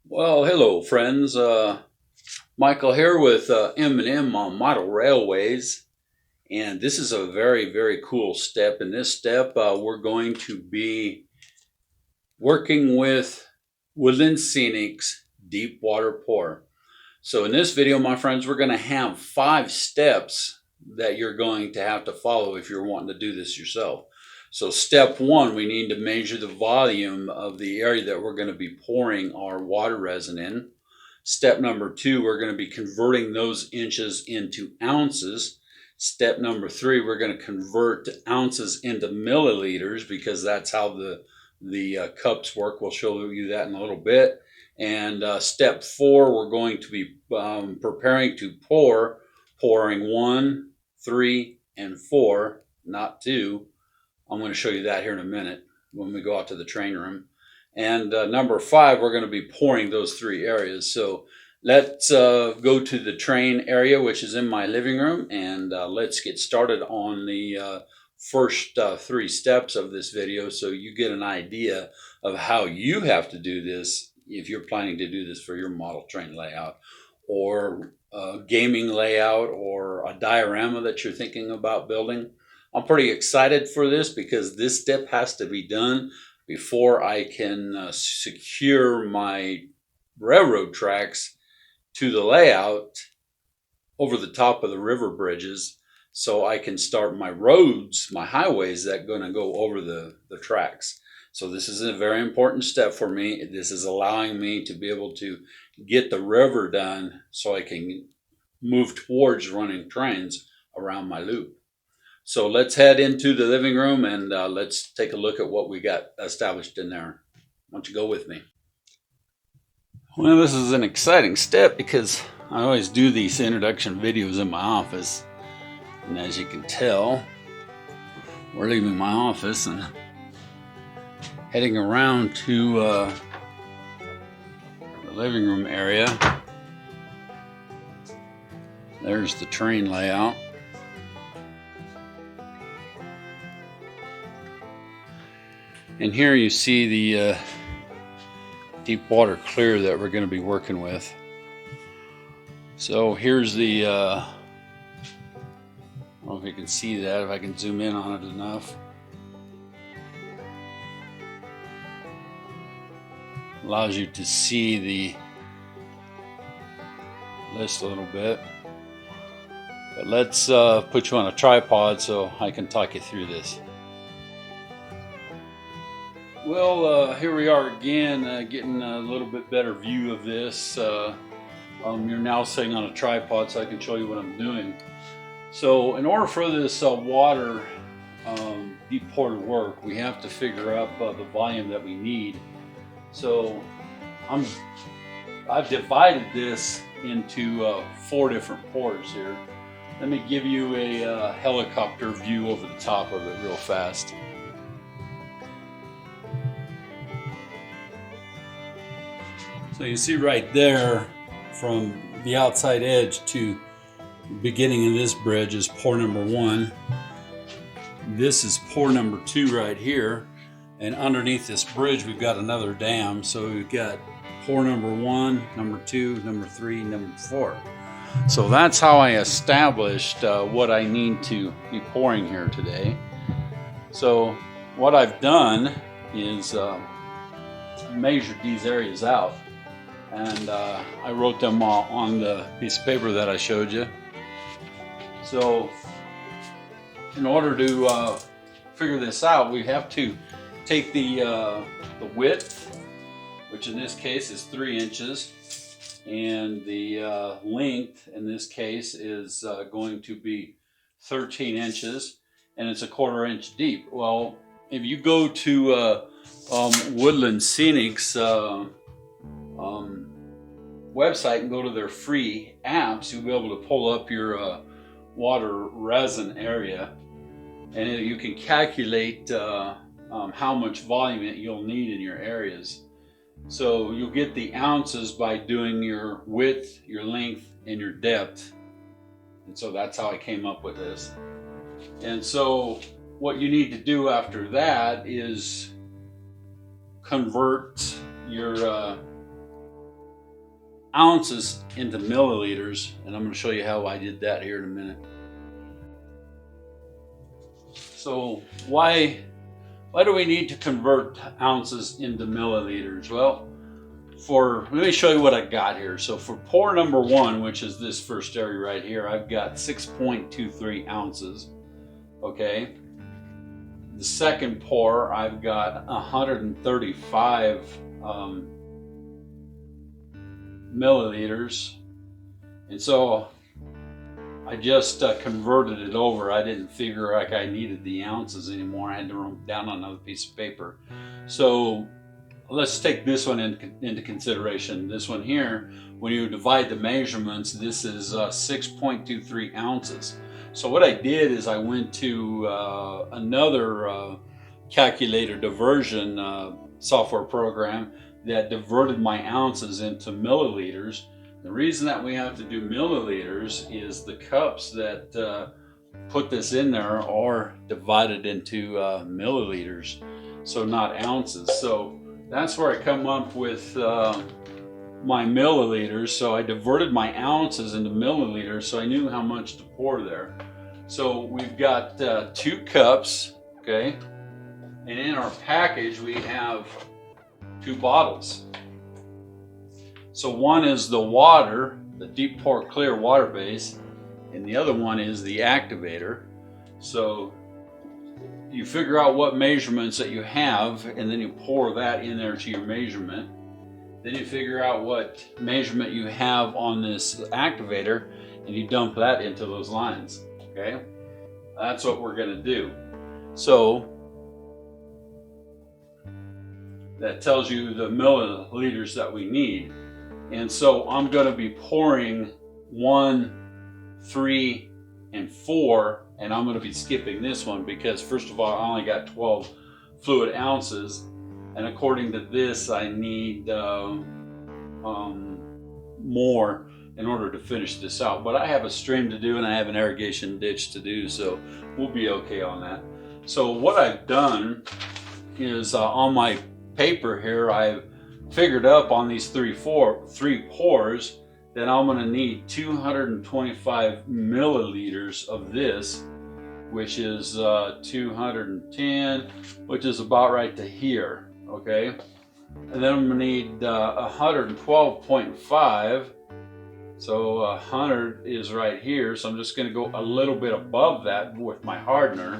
Well, hello, friends. Michael here with M&M Model Railways, and this is a very, very cool step. In this step, we're going to be working with Woodland Scenics Deep Water Pour. So in this video, my friends, we're going to have 5 steps that you're going to have to follow if you're wanting to do this yourself. So step 1, we need to measure the volume of the area that we're going to be pouring our water resin in. Step number 2, we're going to be converting those inches into ounces. Step number 3, we're going to convert ounces into milliliters because that's how the cups work. We'll show you that in a little bit. And step 4, we're going to be preparing to pouring 1, 3, and 4, not 2. I'm going to show you that here in a minute when we go out to the train room. And number 5, we're going to be pouring those 3 areas. So let's go to the train area, which is in my living room, and let's get started on the first 3 steps of this video so you get an idea of how you have to do this if you're planning to do this for your model train layout or a gaming layout or a diorama that you're thinking about building. I'm pretty excited for this because this step has to be done before I can secure my railroad tracks to the layout over the top of the river bridges so I can start my roads, my highways that are going to go over the tracks. So this is a very important step for me. This is allowing me to be able to get the river done so I can move towards running trains around my loop. So let's head into the living room and let's take a look at what we got established in there. Why don't you go with me? Well, this is an exciting step because I always do these introduction videos in my office. And as you can tell, we're leaving my office and heading around to the living room area. There's the train layout. And here you see the deep water clear that we're going to be working with. So here's the, I don't know if you can see that, if I can zoom in on it enough. Allows you to see the list a little bit. But let's put you on a tripod so I can talk you through this. Well, here we are again, getting a little bit better view of this. You're now sitting on a tripod so I can show you what I'm doing. So in order for this water deep pour to work, we have to figure out the volume that we need. So I've divided this into 4 different pours here. Let me give you a helicopter view over the top of it real fast. So you see right there, from the outside edge to the beginning of this bridge is pour number 1. This is pour number 2 right here. And underneath this bridge, we've got another dam. So we've got pour number 1, number 2, number 3, number 4. So that's how I established what I need to be pouring here today. So what I've done is measured these areas out. And I wrote them on the piece of paper that I showed you. So in order to figure this out, we have to take the width, which in this case is 3 inches, and the length in this case is going to be 13 inches, and it's a 1/4 inch deep. Well, if you go to Woodland Scenics website and go to their free apps, you'll be able to pull up your water resin area, and you can calculate how much volume you'll need in your areas. So you'll get the ounces by doing your width, your length, and your depth. And so that's how I came up with this. And so what you need to do after that is convert your ounces into milliliters, and I'm going to show you how I did that here in a minute. So why do we need to convert ounces into milliliters? Well, let me show you what I got here. So for pour number 1, which is this first area right here, I've got 6.23 ounces. Okay. The second pour, I've got 135 milliliters. And so I just converted it over. I didn't figure like I needed the ounces anymore. I had to write it down on another piece of paper. So let's take this one into consideration. This one here, when you divide the measurements, this is 6.23 ounces. So what I did is I went to another calculator diversion software program that diverted my ounces into milliliters. The reason that we have to do milliliters is the cups that put this in there are divided into milliliters, so not ounces. So that's where I come up with my milliliters. So I diverted my ounces into milliliters, so I knew how much to pour there. So we've got 2 cups, okay? And in our package, we have 2 bottles. So one is the water, the deep pour clear water base, and the other one is the activator. So you figure out what measurements that you have, and then you pour that in there to your measurement. Then you figure out what measurement you have on this activator, and you dump that into those lines. Okay, that's what we're going to do. So that tells you the milliliters that we need. And so I'm going to be pouring 1, 3, and 4, and I'm going to be skipping this one because first of all, I only got 12 fluid ounces, and according to this, I need more in order to finish this out. But I have a stream to do and I have an irrigation ditch to do, so we'll be okay on that. So what I've done is on my paper here, I've figured up on these 3 pours that I'm going to need 225 milliliters of this, which is 210, which is about right to here, okay? And then I'm going to need 112.5, so 100 is right here, so I'm just going to go a little bit above that with my hardener,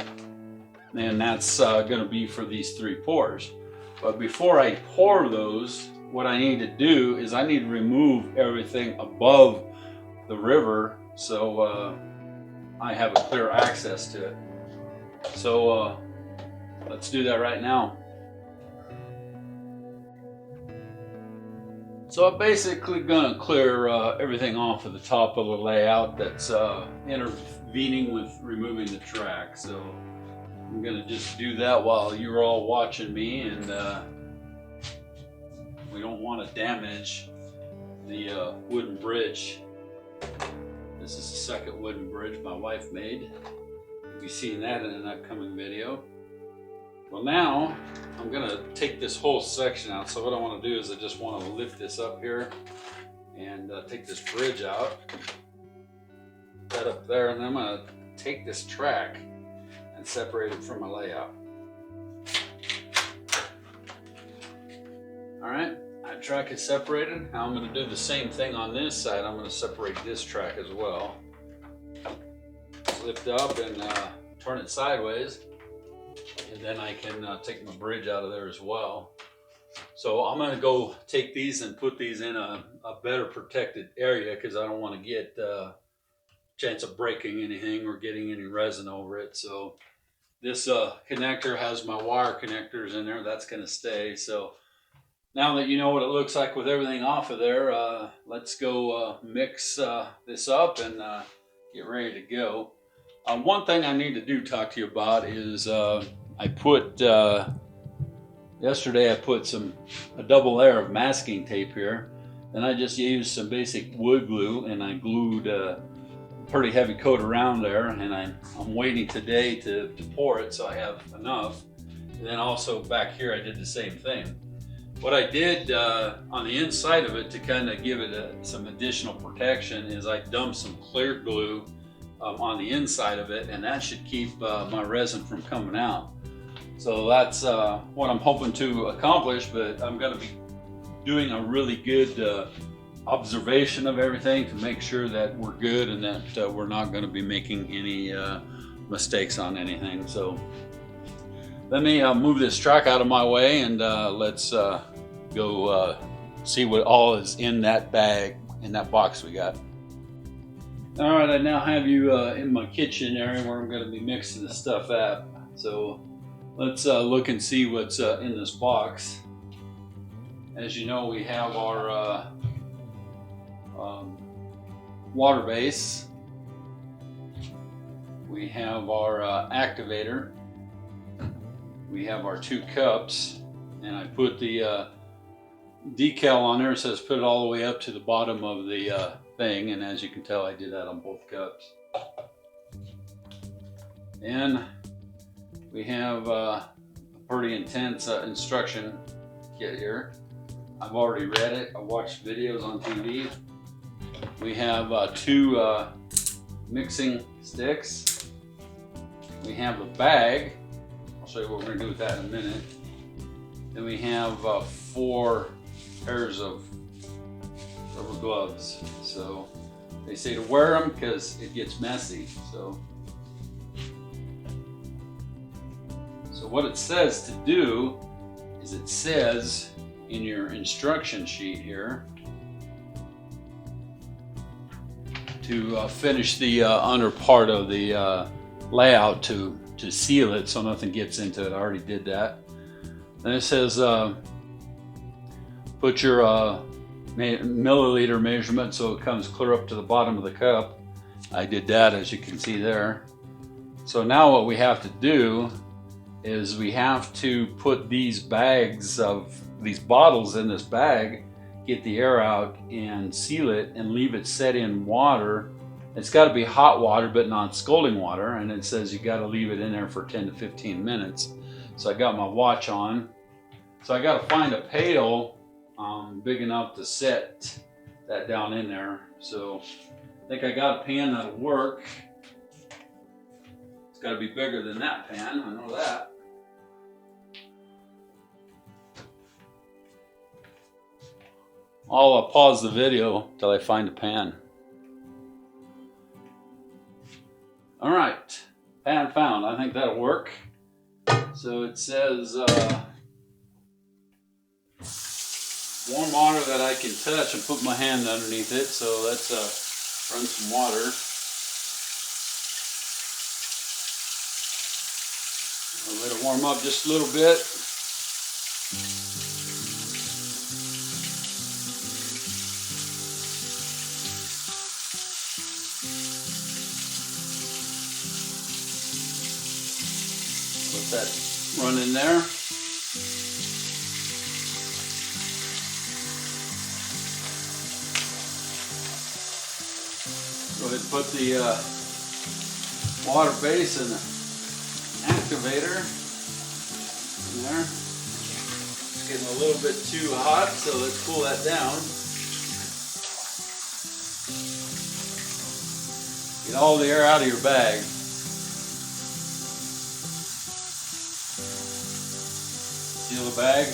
and that's going to be for these 3 pours. But before I pour those, what I need to do is I need to remove everything above the river so I have a clear access to it. So let's do that right now. So I'm basically going to clear everything off of the top of the layout that's intervening with removing the track. So I'm going to just do that while you're all watching me, and we don't want to damage the wooden bridge. This is the second wooden bridge my wife made. You'll be seeing that in an upcoming video. Well, now I'm going to take this whole section out. So what I want to do is I just want to lift this up here and take this bridge out, that up there, and then I'm going to take this track and separate it from my layout. All right, that track is separated. Now I'm going to do the same thing on this side. I'm going to separate this track as well. Lift up and turn it sideways, and then I can take my bridge out of there as well. So I'm going to go take these and put these in a better protected area because I don't want to get chance of breaking anything or getting any resin over it. So this connector has my wire connectors in there. That's going to stay. So now that you know what it looks like with everything off of there, let's go mix this up and get ready to go. One thing I need to talk to you about is I put yesterday I put a double layer of masking tape here, and I just used some basic wood glue and I glued a pretty heavy coat around there, and I'm waiting today to pour it so I have enough. And then also back here I did the same thing. What I did on the inside of it to kind of give it some additional protection is I dumped some clear glue on the inside of it, and that should keep my resin from coming out. So that's what I'm hoping to accomplish, but I'm going to be doing a really good observation of everything to make sure that we're good and that we're not going to be making any mistakes on anything. So let me move this truck out of my way, and let's go see what all is in that bag, in that box we got. All right, I now have you in my kitchen area where I'm going to be mixing the stuff at. So let's look and see what's in this box. As you know, we have our water base. We have our activator. We have our 2 cups, and I put the decal on there. It says put it all the way up to the bottom of the thing, and as you can tell, I did that on both cups. And we have a pretty intense instruction kit here. I've already read it. I watched videos on TV. We have 2 mixing sticks. We have a bag. I'll show you what we're going to do with that in a minute. Then we have 4 pairs of rubber gloves. So they say to wear them because it gets messy. So what it says to do is it says in your instruction sheet here to finish the under part of the layout to seal it so nothing gets into it. I already did that. Then it says put your milliliter measurement so it comes clear up to the bottom of the cup. I did that, as you can see there. So now what we have to do is we have to put these bags of these bottles in this bag, get the air out and seal it and leave it set in water. It's got to be hot water but not scalding water, and it says you got to leave it in there for 10 to 15 minutes. So I got my watch on. So I got to find a pail big enough to set that down in there. So I think I got a pan that'll work. It's got to be bigger than that pan, I know that. I'll pause the video till I find a pan. All right, pan found. I think that'll work. So it says warm water that I can touch and put my hand underneath it. So let's run some water. I'll let it warm up just a little bit. Let that run in there. Go ahead and put the water base and the activator in there. It's getting a little bit too hot, so let's cool that down. Get all the air out of your bag. Seal the bag.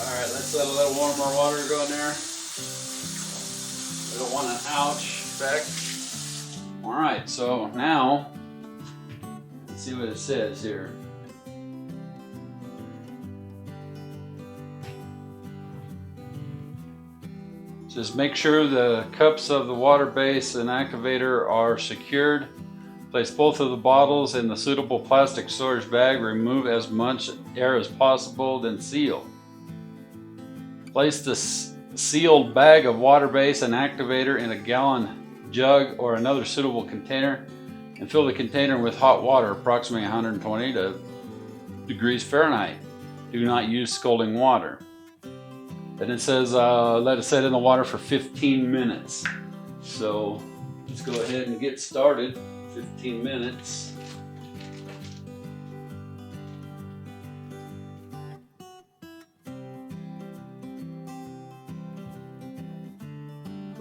Alright, let's let a little warmer water go in there. We don't want an ouch effect. Alright, so now let's see what it says here. Just make sure the cups of the water base and activator are secured. Place both of the bottles in the suitable plastic storage bag. Remove as much air as possible, then seal. Place the sealed bag of water base and activator in a gallon jug or another suitable container and fill the container with hot water, approximately 120 degrees Fahrenheit. Do not use scalding water. Then it says let it set in the water for 15 minutes. So let's go ahead and get started. 15 minutes.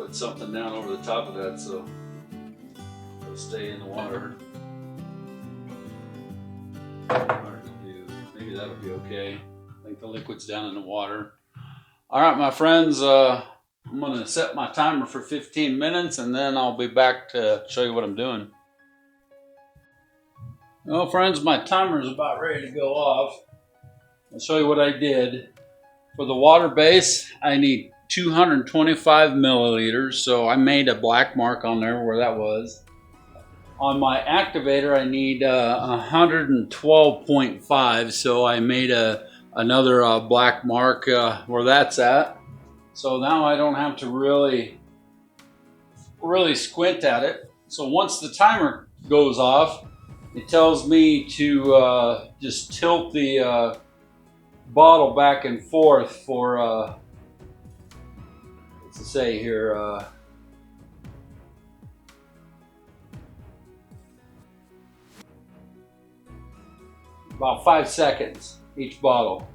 put something down over the top of that so it'll stay in the water. Hard to do. Maybe that'll be okay. I think the liquid's down in the water. All right, my friends, I'm going to set my timer for 15 minutes and then I'll be back to show you what I'm doing. Well, friends, my timer is about ready to go off. I'll show you what I did. For the water base, I need 225 milliliters, so I made a black mark on there where that was. On my activator, I need 112.5, so I made another black mark where that's at. So now I don't have to really squint at it. So once the timer goes off, it tells me to just tilt the bottle back and forth for, what's it say here, about 5 seconds each bottle.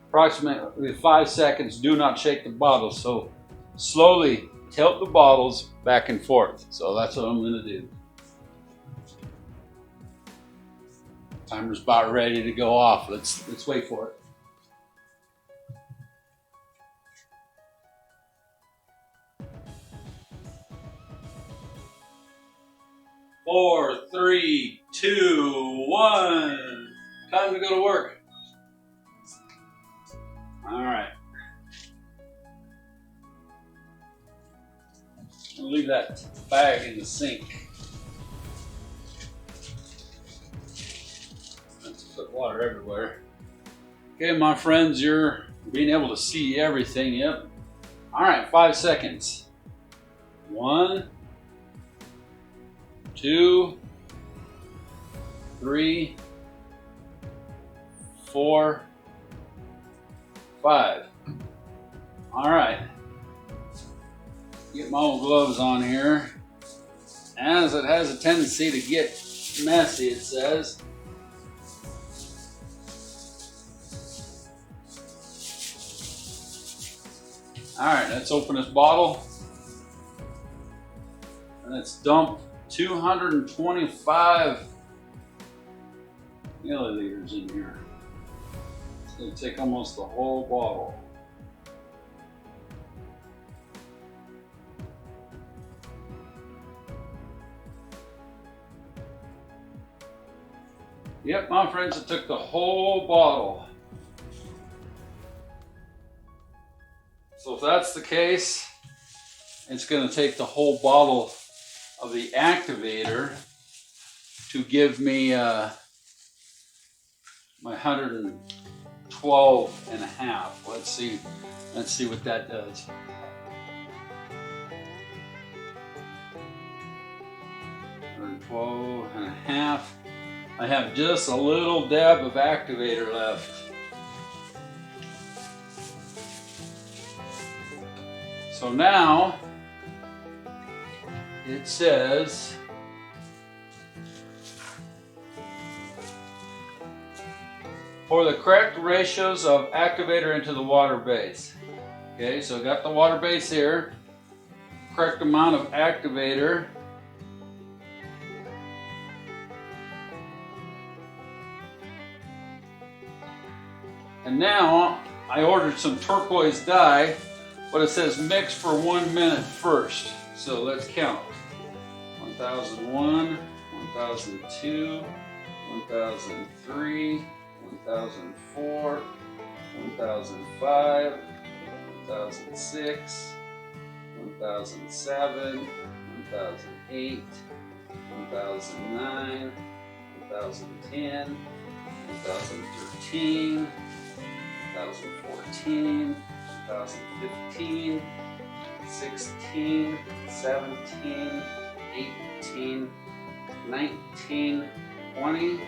Approximately 5 seconds, do not shake the bottle. So slowly tilt the bottles back and forth. So that's what I'm going to do. Timer's about ready to go off. Let's wait for it. 4, 3, 2, 1. Time to go to work. All right. I'll leave that bag in the sink. Let's put water everywhere. Okay, my friends, you're being able to see everything. Yep. All right, 5 seconds. 1, 2, 3, 4, 5. All right. Get my old gloves on here. As it has a tendency to get messy, it says. All right, let's open this bottle. And let's dump 225 milliliters in here. It's going to take almost the whole bottle. Yep, my friends, it took the whole bottle. So if that's the case, it's going to take the whole bottle of the activator to give me my 112 and a half. Let's see what that does. 112 and a half. I have just a little dab of activator left. So now it says for the correct ratios of activator into the water base. Okay, so I got the water base here, correct amount of activator. And now I ordered some turquoise dye, but it says mix for 1 minute first. So let's count. 1001, 1002, 1003, 1004, 1005, 1006, 1007, 1008, 1009, 1010, 2013, 2014, 2015, 16, 17, 18, 19, 20,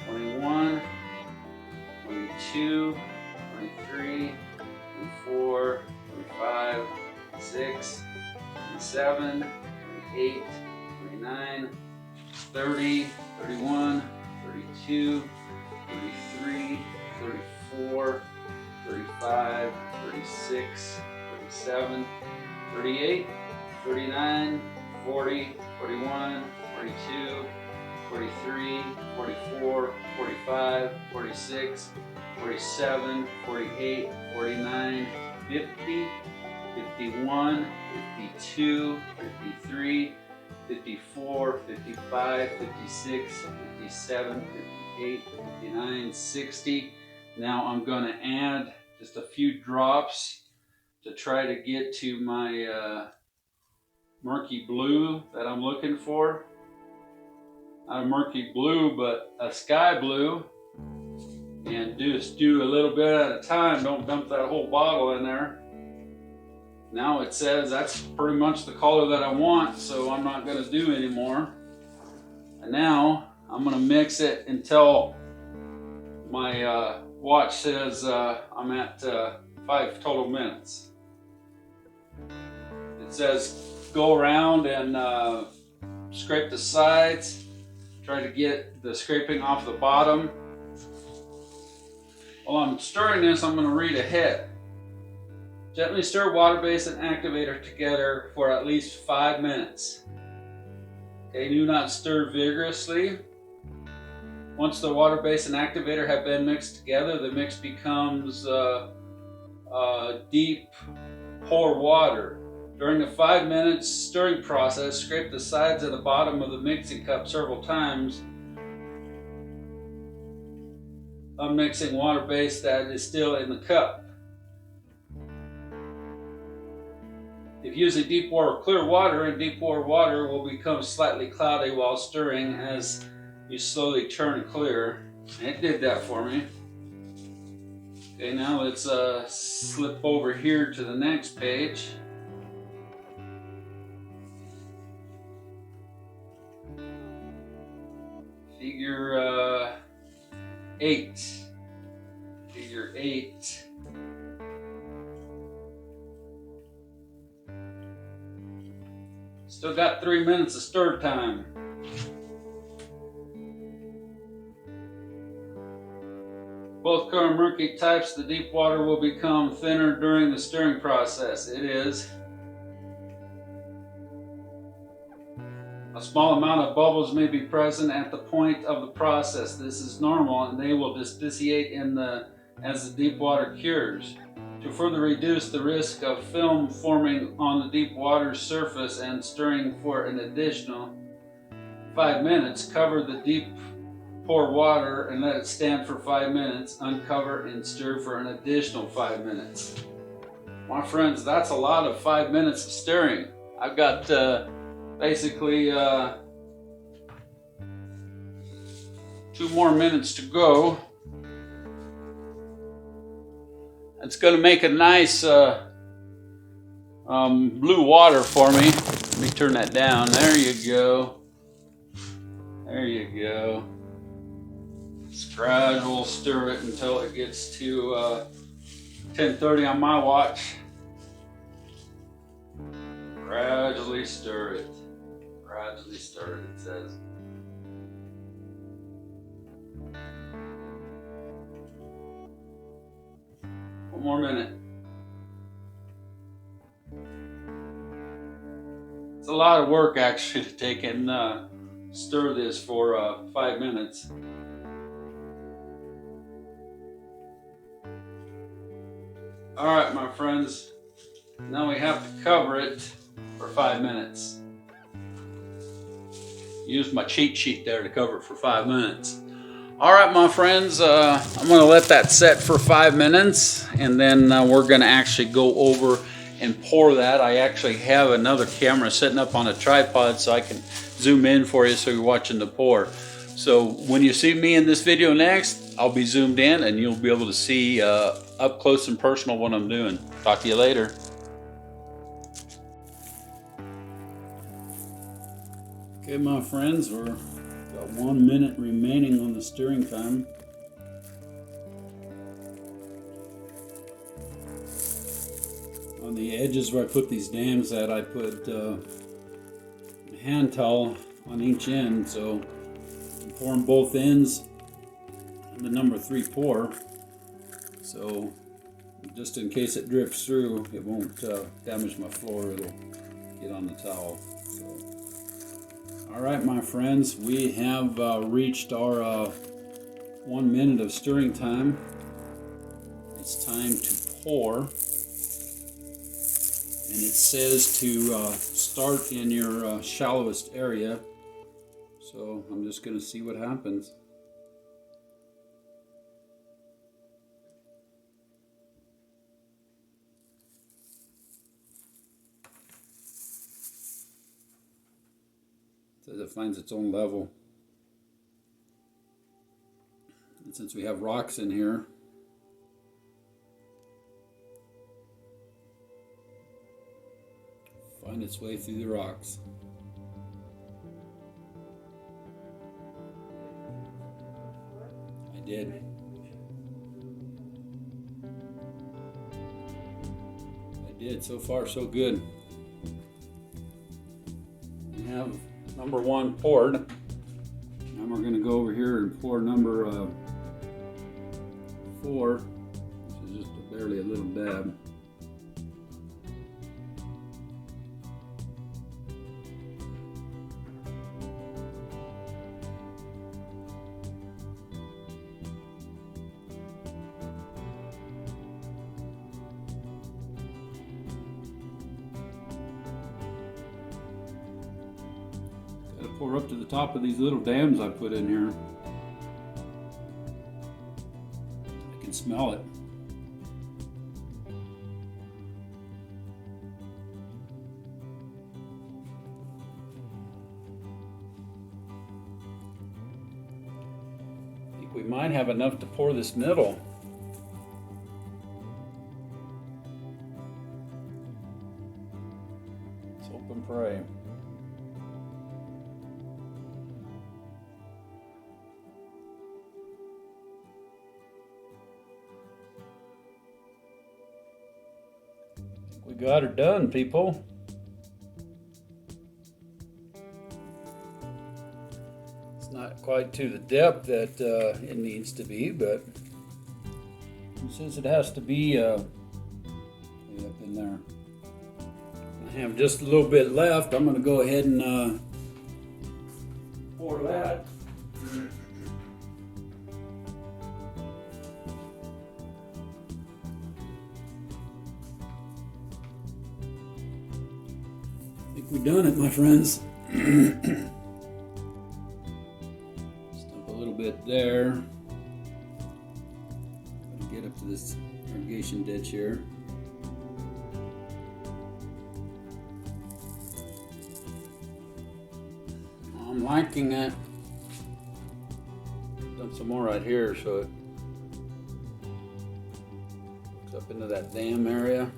21, 22, 23, 24, 25, 26, 27, 28, 29, 30, 31, 32, 33, 34, 35, 36, 37, 38, 39, 40, 41, 42, 43, 44, 45, 46, 47, 48, 49, 50, 51, 52, 53, 54, 55, 56, 57, 58, 59, 60. Now I'm going to add just a few drops to try to get to my murky blue that I'm looking for. Not a murky blue, but a sky blue. And just do a little bit at a time. Don't dump that whole bottle in there. Now it says that's pretty much the color that I want, so I'm not going to do anymore. And now I'm going to mix it until my watch says I'm at 5 total minutes. It says go around and scrape the sides. Try to get the scraping off the bottom. While I'm stirring this, I'm going to read ahead. Gently stir water base and activator together for at least 5 minutes. Okay, do not stir vigorously. Once the water base and activator have been mixed together, the mix becomes deep pour water. During the 5 minutes stirring process, scrape the sides and the bottom of the mixing cup several times, unmixing water base that is still in the cup. If using deep water or clear water, and deep water will become slightly cloudy while stirring as you slowly turn and clear. And it did that for me. Okay, now let's slip over here to the next page. Figure 8. Figure 8. Still got 3 minutes of stir time. Both current murky types, the deep water will become thinner during the stirring process. It is. A small amount of bubbles may be present at the point of the process. This is normal and they will dissipate as the deep water cures. To further reduce the risk of film forming on the deep water surface and stirring for an additional 5 minutes, cover the deep pour water and let it stand for 5 minutes, uncover and stir for an additional 5 minutes. My friends, that's a lot of 5 minutes of stirring. I've got basically 2 more minutes to go. It's going to make a nice blue water for me. Let me turn that down. There you go. There you go. Just gradual stir it until it gets to 10:30 on my watch. Gradually stir it. Gradually stir it, it says. One more minute. It's a lot of work actually to take and stir this for 5 minutes. Alright, my friends, now we have to cover it for 5 minutes. Use my cheat sheet there to cover it for 5 minutes. Alright, my friends, I'm going to let that set for 5 minutes, and then we're going to actually go over and pour that. I actually have another camera sitting up on a tripod so I can zoom in for you so you're watching the pour. So when you see me in this video next, I'll be zoomed in and you'll be able to see up close and personal what I'm doing. Talk to you later. Okay, my friends, we're got 1 minute remaining on the stirring time. On the edges where I put these dams at, I put a hand towel on each end, so I'm pouring both ends in the number 3 pour. So I'm just in case it drifts through, it won't damage my floor. It'll get on the towel. So, all right, my friends, we have reached our 1 minute of stirring time. It's time to pour, and it says to start in your shallowest area. So I'm just going to see what happens. It says it finds its own level. And since we have rocks in here, find its way through the rocks. I did. So far so good. We have number 1 poured. Now we're going to go over here and pour number 4, which is just barely a little dab. Pour up to the top of these little dams I put in here. I can smell it. I think we might have enough to pour this middle. Let's hope and pray. We got her done, people. It's not quite to the depth that it needs to be, but since it has to be up in there, I have just a little bit left. I'm going to go ahead and pour that. We've done it, my friends. Stump a little bit there. Get up to this irrigation ditch here. I'm liking it. Dump some more right here so it hooks up into that dam area.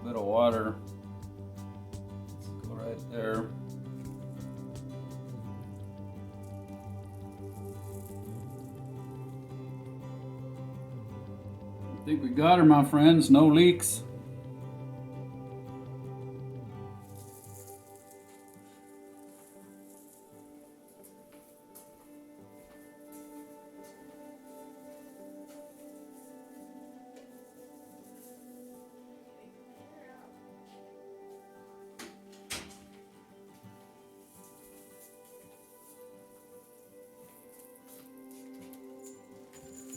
Bit of water. Let's go right there. I think we got her, my friends. No leaks.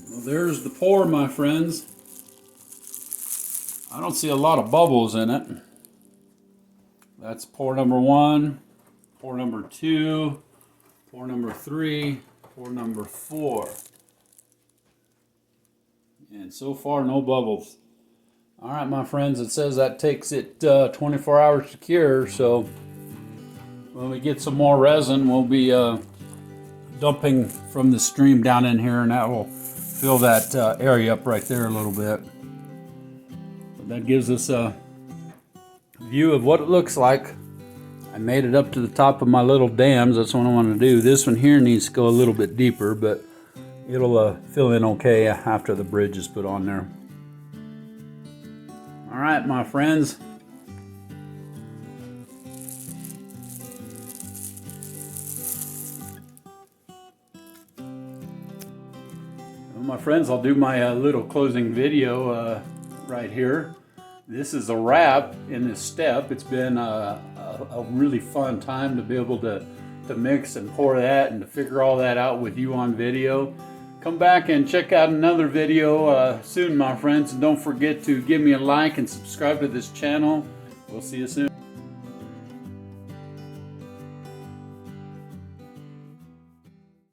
Well, there's the pour, my friends. I don't see a lot of bubbles in it. That's pour number 1, pour number 2, pour number 3, pour number 4. And so far, no bubbles. All right, my friends, it says that takes it 24 hours to cure, so when we get some more resin, we'll be dumping from the stream down in here, and that will fill that area up right there a little bit. But that gives us a view of what it looks like. I made it up to the top of my little dams. That's what I want to do. This one here needs to go a little bit deeper, but it'll fill in okay after the bridge is put on there. All right, my friends. My friends, I'll do my little closing video right here. This is a wrap in this step. It's been a really fun time to be able to mix and pour that and to figure all that out with you on video. Come back and check out another video soon, my friends. And don't forget to give me a like and subscribe to this channel. We'll see you soon.